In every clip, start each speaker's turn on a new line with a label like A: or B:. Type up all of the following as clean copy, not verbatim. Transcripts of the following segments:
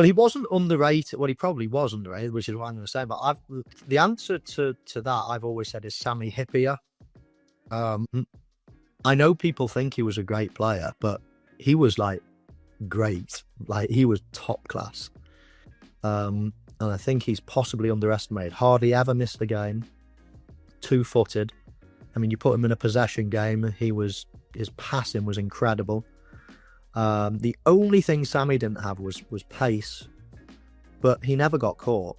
A: Well, he wasn't underrated. Well, he probably was underrated, which is what I'm going to say. But the answer to that I've always said is Sami Hyypiä. I know people think he was a great player, but he was like great. Like, he was top class. And I think he's possibly underestimated. Hardly ever missed a game. 2-footed. I mean, you put him in a possession game, his passing was incredible. The only thing Sammy didn't have was pace, but he never got caught.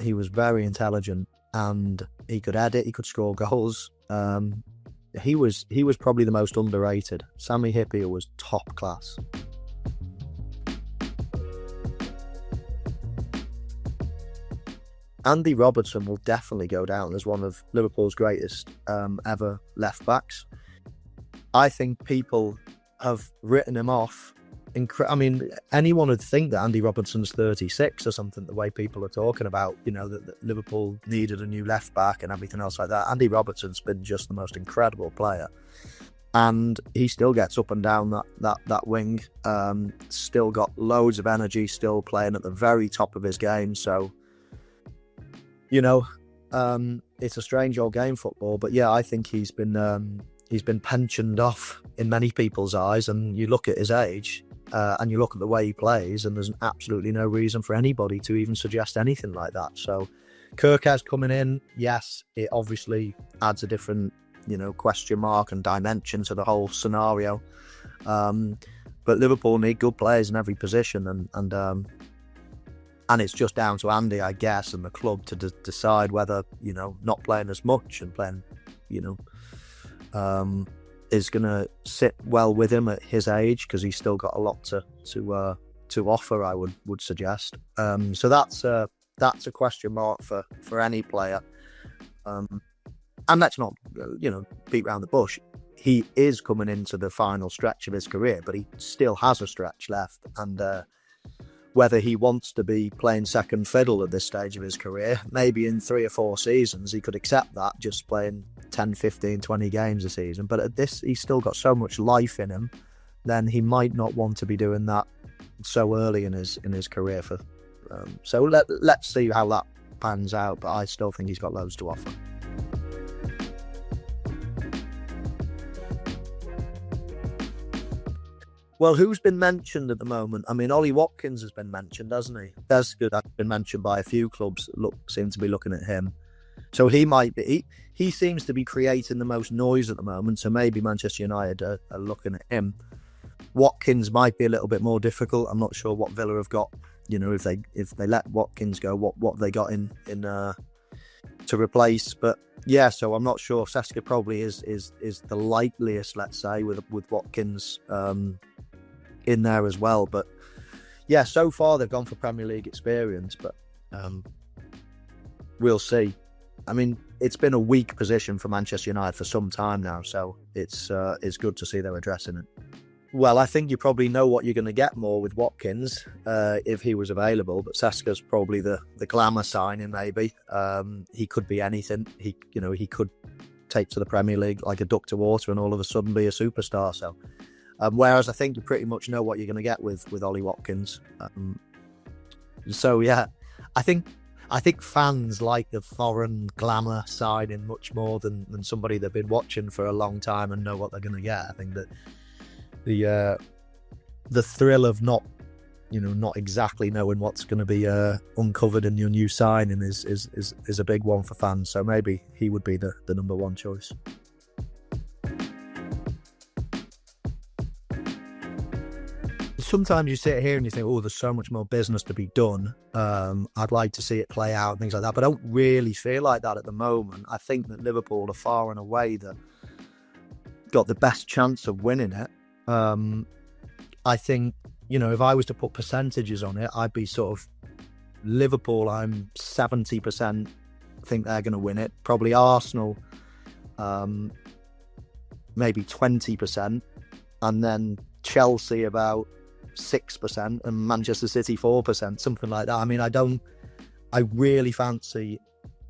A: He was very intelligent, and he could edit, he could score goals. He was probably the most underrated. Sami Hyypiä was top class. Andy Robertson will definitely go down as one of Liverpool's greatest ever left-backs. I think people have written him off. I mean, anyone would think that Andy Robertson's 36 or something, the way people are talking about, that Liverpool needed a new left-back and everything else like that. Andy Robertson's been just the most incredible player. And he still gets up and down that wing, still got loads of energy, still playing at the very top of his game. So, it's a strange old game, football. But yeah, I think he's been pensioned off in many people's eyes. And you look at his age, and you look at the way he plays, and there's absolutely no reason for anybody to even suggest anything like that. So Kirkes coming in, yes, it obviously adds a different, question mark and dimension to the whole scenario. But Liverpool need good players in every position, and it's just down to Andy, I guess, and the club to decide whether, not playing as much and playing, is going to sit well with him at his age, because he's still got a lot to offer, I would suggest. So that's a question mark for any player. And let's not, beat around the bush. He is coming into the final stretch of his career, but he still has a stretch left. And whether he wants to be playing second fiddle at this stage of his career, maybe in 3 or 4 seasons, he could accept that, just playing 10, 15, 20 games a season. But at this, he's still got so much life in him, then he might not want to be doing that so early in his career. So let's see how that pans out, but I still think he's got loads to offer. Well, who's been mentioned at the moment? I mean, Ollie Watkins has been mentioned, hasn't he? That's good. That's been mentioned by a few clubs that seem to be looking at him. So he might be. He seems to be creating the most noise at the moment. So maybe Manchester United are looking at him. Watkins might be a little bit more difficult. I'm not sure what Villa have got. If they let Watkins go, what they got in to replace. But yeah, so I'm not sure. Seska probably is the likeliest, let's say, with Watkins in there as well. But yeah, so far they've gone for Premier League experience, but we'll see. I mean, it's been a weak position for Manchester United for some time now, so it's good to see they're addressing it. Well, I think you probably know what you're going to get more with Watkins if he was available, but Seska's probably the glamour signing, maybe. He could be anything. He could take to the Premier League like a duck to water and all of a sudden be a superstar. So, whereas I think you pretty much know what you're going to get with Ollie Watkins. So yeah, I think fans like the foreign glamour signing much more than somebody they've been watching for a long time and know what they're going to get. I think that the thrill of not exactly knowing what's going to be uncovered in your new signing is a big one for fans. So maybe he would be the number one choice. Sometimes you sit here and you think, oh, there's so much more business to be done. I'd like to see it play out and things like that. But I don't really feel like that at the moment. I think that Liverpool are far and away got the best chance of winning it. I think, if I was to put percentages on it, I'd be sort of Liverpool, I'm 70% think they're going to win it. Probably Arsenal, maybe 20%. And then Chelsea about 6% and Manchester City 4%, something like that. I mean, I really fancy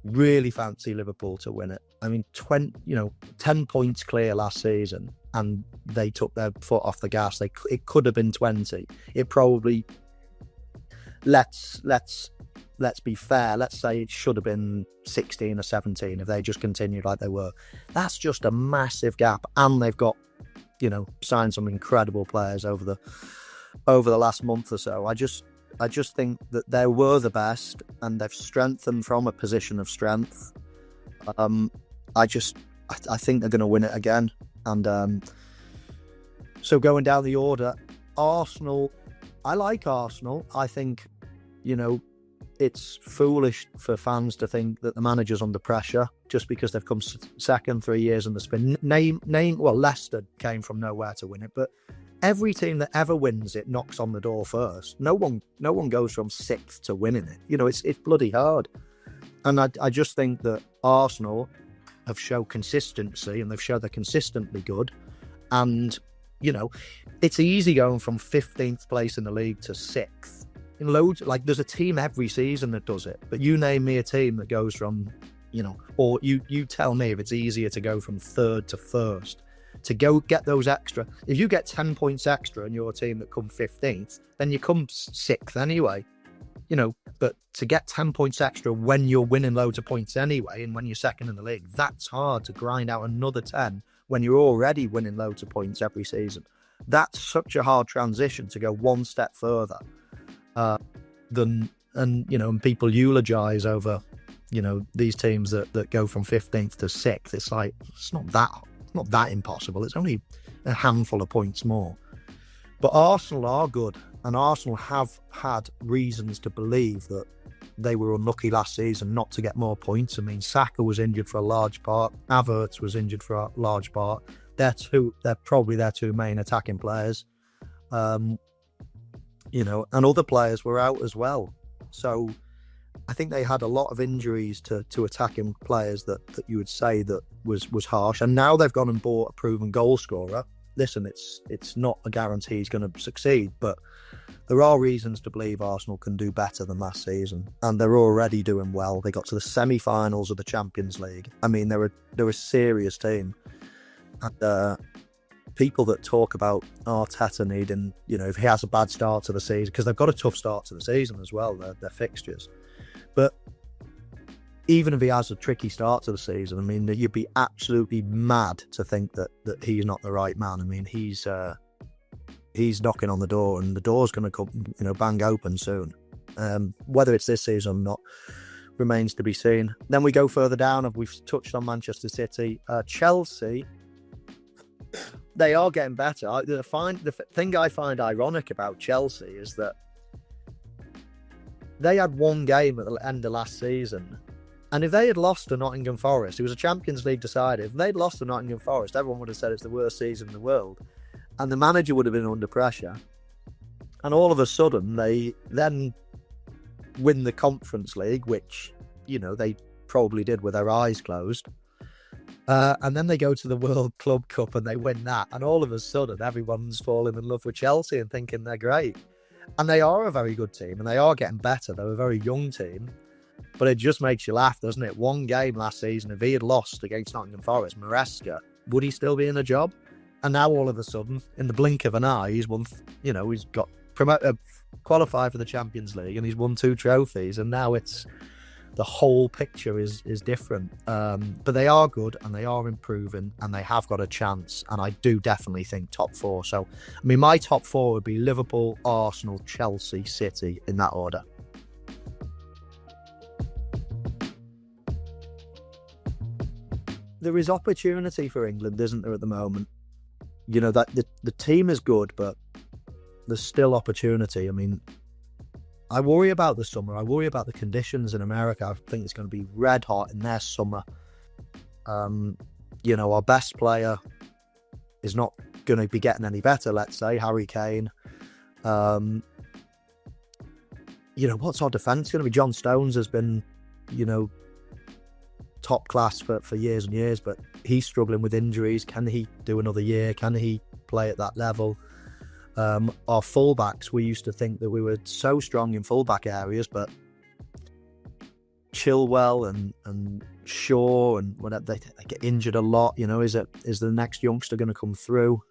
A: Liverpool to win it. I mean, 10 points clear last season and they took their foot off the gas. It could have been 20. It probably, let's be fair. Let's say it should have been 16 or 17 if they just continued like they were. That's just a massive gap, and they've got, signed some incredible players over the last month or so. I just think that they were the best, and they've strengthened from a position of strength. I think they're going to win it again. And so going down the order, Arsenal, I like Arsenal. I think, it's foolish for fans to think that the manager's under pressure just because they've come second 3 years in the spin. Leicester came from nowhere to win it, but every team that ever wins it knocks on the door first. No one goes from sixth to winning it. It's bloody hard. And I just think that Arsenal have shown consistency, and they've shown they're consistently good. And, it's easy going from 15th place in the league to 6th. In loads, there's a team every season that does it. But you name me a team that goes from, or you tell me if it's easier to go from 3rd to 1st. To go get those extra. If you get 10 points extra in your team that come 15th, then you come 6th anyway. But to get 10 points extra when you're winning loads of points anyway, and when you're second in the league, that's hard to grind out another 10 when you're already winning loads of points every season. That's such a hard transition to go one step further and people eulogize over, these teams that go from 15th to 6th. It's not that impossible. It's only a handful of points more. But Arsenal are good, and Arsenal have had reasons to believe that they were unlucky last season not to get more points. I mean, Saka was injured for a large part. Havertz was injured for a large part. They're probably their two main attacking players. And other players were out as well. So I think they had a lot of injuries to attacking players that you would say that was harsh. And now they've gone and bought a proven goal scorer. Listen, it's not a guarantee he's going to succeed, but there are reasons to believe Arsenal can do better than last season, and they're already doing well. They got to the semi-finals of the Champions League. I mean, they're a serious team. And people that talk about Arteta needing, if he has a bad start to the season, because they've got a tough start to the season as well, their fixtures. But even if he has a tricky start to the season, I mean, you'd be absolutely mad to think that he's not the right man. I mean, he's knocking on the door, and the door's going to come, bang open soon. Whether it's this season or not remains to be seen. Then we go further down, and we've touched on Manchester City. Chelsea, they are getting better. The thing I find ironic about Chelsea is that they had one game at the end of last season, and if they had lost to Nottingham Forest, it was a Champions League decider. If they'd lost to Nottingham Forest, everyone would have said it's the worst season in the world, and the manager would have been under pressure. And all of a sudden, they then win the Conference League, which, they probably did with their eyes closed. And then they go to the World Club Cup and they win that. And all of a sudden, everyone's falling in love with Chelsea and thinking they're great. And they are a very good team, and they are getting better. They're a very young team. But it just makes you laugh, doesn't it? One game last season, if he had lost against Nottingham Forest, Maresca, would he still be in a job? And now all of a sudden, in the blink of an eye, he's won, he's got qualified for the Champions League, and he's won 2 trophies. And now the whole picture is different. But they are good, and they are improving, and they have got a chance. And I do definitely think top 4. So, I mean, my top 4 would be Liverpool, Arsenal, Chelsea, City, in that order. There is opportunity for England, isn't there, at the moment? That the team is good, but there's still opportunity. I mean, I worry about the summer. I worry about the conditions in America. I think it's going to be red hot in their summer. Our best player is not going to be getting any better, let's say, Harry Kane. What's our defence going to be? John Stones has been, top class for years and years, but he's struggling with injuries. Can he do another year? Can he play at that level? Our fullbacks, we used to think that we were so strong in fullback areas, but Chilwell and Shaw and whatever, they get injured a lot. Is the next youngster going to come through?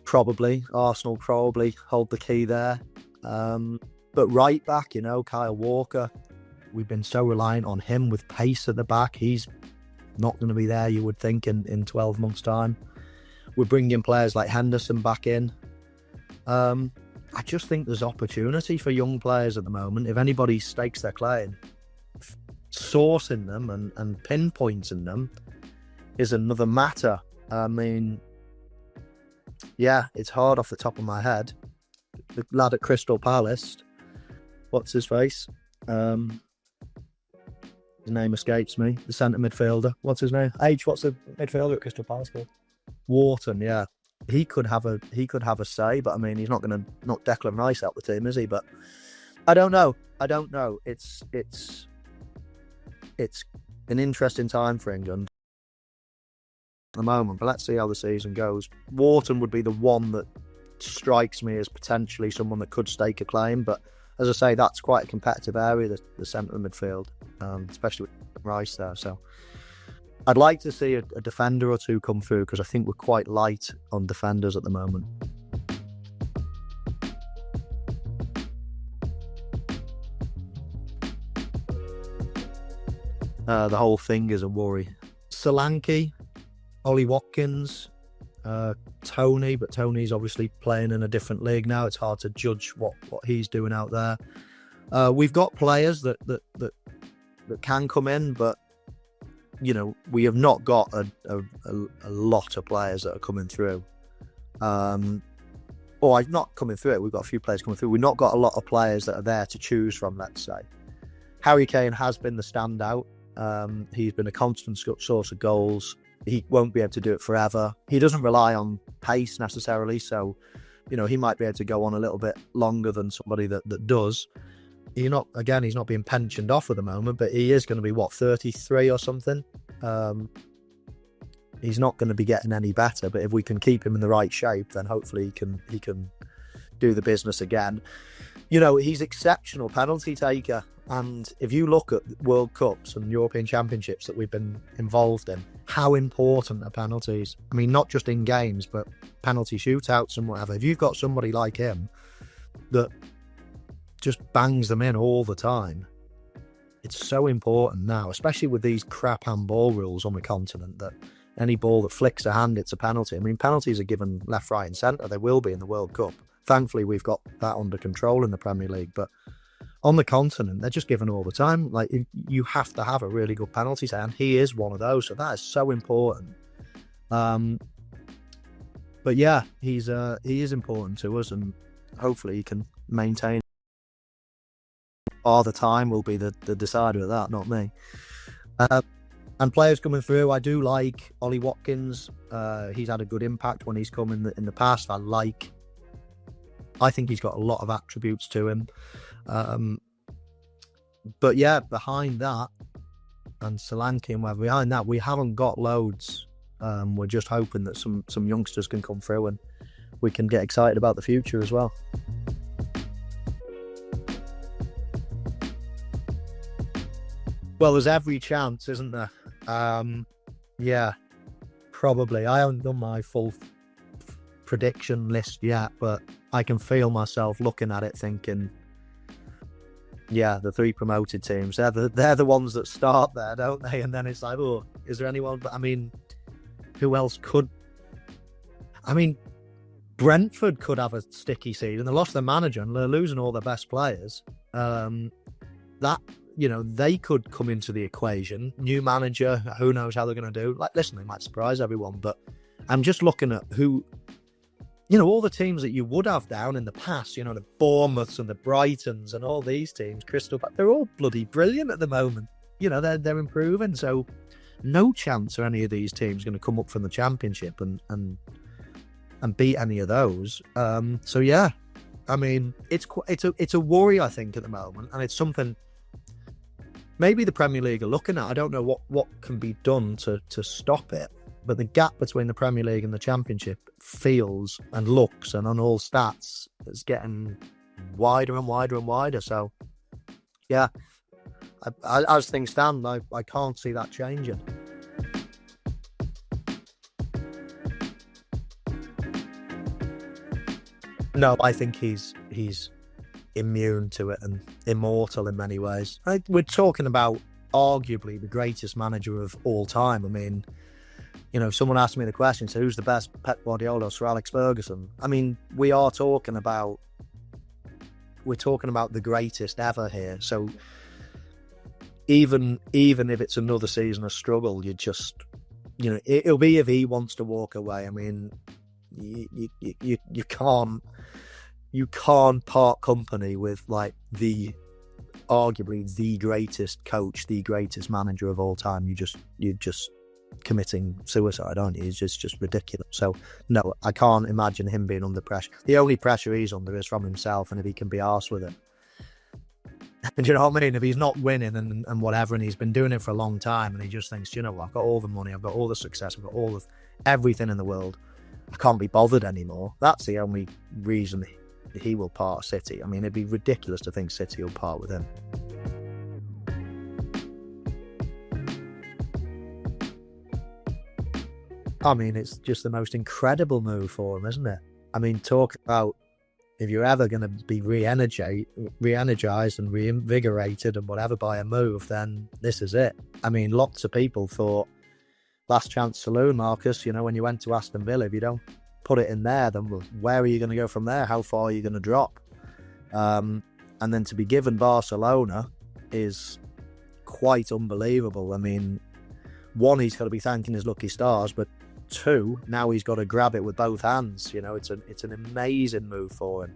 A: probably Arsenal probably hold the key there. But right back, Kyle Walker, we've been so reliant on him with pace at the back. He's not going to be there, you would think, in 12 months' time. We're bringing players like Henderson back in. I just think there's opportunity for young players at the moment. If anybody stakes their claim, sourcing them and pinpointing them is another matter. I mean, yeah, it's hard off the top of my head. The lad at Crystal Palace, what's his face? His name escapes me. The centre midfielder. What's his name? What's the midfielder at Crystal Palace called? Wharton, yeah. He could have a say, but I mean, he's not going to knock Declan Rice out the team, is he? But I don't know. It's an interesting time for England at the moment, but let's see how the season goes. Wharton would be the one that strikes me as potentially someone that could stake a claim, but as I say, that's quite a competitive area, the centre of midfield, especially with Rice there. So I'd like to see a defender or two come through, because I think we're quite light on defenders at the moment. The whole thing is a worry. Solanke, Ollie Watkins, Tony, but Tony's obviously playing in a different league now. It's hard to judge what he's doing out there. We've got players that can come in, but we have not got a lot of players that are coming through. Or not coming through. We've got a few players coming through. We've not got a lot of players that are there to choose from, let's say. Harry Kane has been the standout. He's been a constant source of goals. He won't be able to do it forever. He doesn't rely on pace necessarily, so he might be able to go on a little bit longer than somebody that does. He's not being pensioned off at the moment, but he is going to be 33 or something. He's not going to be getting any better, but if we can keep him in the right shape, then hopefully he can do the business again. He's exceptional penalty taker. And if you look at World Cups and European Championships that we've been involved in, how important are penalties? I mean, not just in games, but penalty shootouts and whatever. If you've got somebody like him that just bangs them in all the time, it's so important now, especially with these crap handball rules on the continent, that any ball that flicks a hand, it's a penalty. I mean, penalties are given left, right and centre. They will be in the World Cup. Thankfully, we've got that under control in the Premier League, but on the continent, they're just given all the time. Like, you have to have a really good penalty say, and he is one of those, so that is so important. But yeah, he is important to us, and hopefully he can maintain. All the time will be the decider of that, not me. And players coming through, I do like Ollie Watkins. He's had a good impact when he's come in the past. I think he's got a lot of attributes to him. But yeah, behind that, and Solanke and behind that, we haven't got loads. We're just hoping that some youngsters can come through and we can get excited about the future as well. Well, there's every chance, isn't there? Yeah, probably. I haven't done my full prediction list yet, but I can feel myself looking at it thinking, yeah, the three promoted teams, they're the ones that start there, don't they? And then it's like, oh, is there anyone? But I mean, who else could? I mean, Brentford could have a sticky season. They lost their manager and they're losing all their best players. They could come into the equation. New manager, who knows how they're going to do? Like, listen, they might surprise everyone, but I'm just looking at who, all the teams that you would have down in the past, the Bournemouths and the Brightons and all these teams, they're all bloody brilliant at the moment. They're improving, so no chance are any of these teams going to come up from the Championship and beat any of those. So yeah, I mean, it's a worry, I think, at the moment, and it's something maybe the Premier League are looking at. I don't know what can be done to stop it, but the gap between the Premier League and the Championship feels and looks and on all stats is getting wider and wider and wider. So yeah, as things stand, I can't see that changing. No, I think he's immune to it and immortal in many ways. We're talking about arguably the greatest manager of all time. I mean, you know, someone asked me the question, so who's the best, Pep Guardiola or Sir Alex Ferguson? I mean, we're talking about the greatest ever here. So even if it's another season of struggle, you just, you know, it'll be if he wants to walk away. I mean, you can't part company with like arguably the greatest coach, the greatest manager of all time. You're just committing suicide, aren't you? It's just ridiculous. So no, I can't imagine him being under pressure. The only pressure he's under is from himself, and if he can be arsed with it. And you know what I mean? If he's not winning and whatever, and he's been doing it for a long time, and he just thinks, you know what, I've got all the money, I've got all the success, I've got all of everything in the world, I can't be bothered anymore. That's the only reason he will part City. I mean, it'd be ridiculous to think City will part with him. I mean, it's just the most incredible move for him, isn't it? I mean, talk about if you're ever going to be re-energized and reinvigorated and whatever by a move, then this is it. I mean, lots of people thought last chance saloon, Marcus, you know, when you went to Aston Villa, if you don't put it in there, then where are you going to go from there? How far are you going to drop? And then to be given Barcelona is quite unbelievable. I mean, one, he's got to be thanking his lucky stars, but two, now he's got to grab it with both hands. You know, it's an amazing move for him,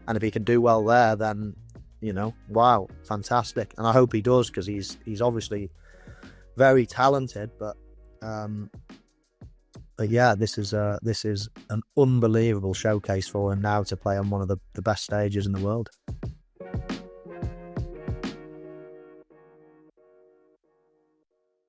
A: and if he can do well there, then, you know, wow, fantastic. And I hope he does, because he's obviously very talented. But yeah, this is an unbelievable showcase for him now to play on one of the best stages in the world.